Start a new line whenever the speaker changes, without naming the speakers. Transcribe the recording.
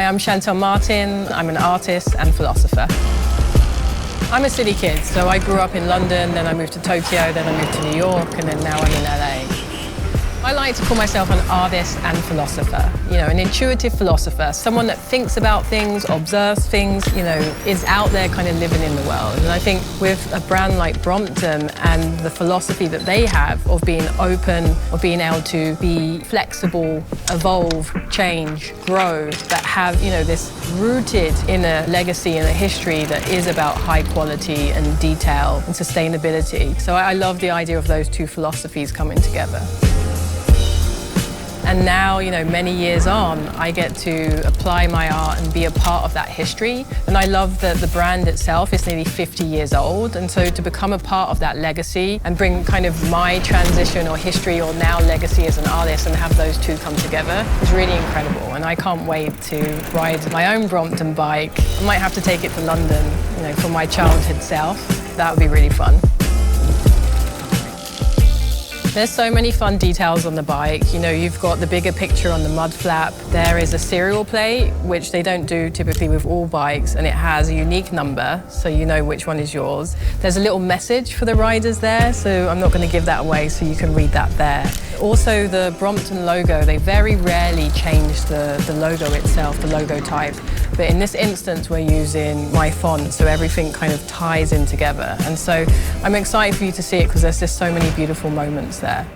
Hi, I'm Shantell Martin. I'm an artist and philosopher. I'm a city kid, so I grew up in London, then I moved to Tokyo, then I moved to New York, and then now I'm in LA. I like to call myself an artist and philosopher, an intuitive philosopher, someone that thinks about things, observes things, is out there kind of living in the world. And I think with a brand like Brompton and the philosophy that they have of being open, of being able to be flexible, evolve, change, grow, that have, this rooted in a legacy and a history that is about high quality and detail and sustainability. So I love the idea of those two philosophies coming together. And now, many years on, I get to apply my art and be a part of that history. And I love that the brand itself is nearly 50 years old. And so to become a part of that legacy and bring kind of my transition or history or now legacy as an artist and have those two come together is really incredible. And I can't wait to ride my own Brompton bike. I might have to take it to London, for my childhood self. That would be really fun. There's so many fun details on the bike. You've got the bigger picture on the mud flap. There is a serial plate, which they don't do typically with all bikes, and it has a unique number, so you know which one is yours. There's a little message for the riders there, so I'm not going to give that away, so you can read that there. Also, the Brompton logo, they very rarely change the logo itself, the logo type. But in this instance, we're using my font, so everything kind of ties in together. And so I'm excited for you to see it because there's just so many beautiful moments there.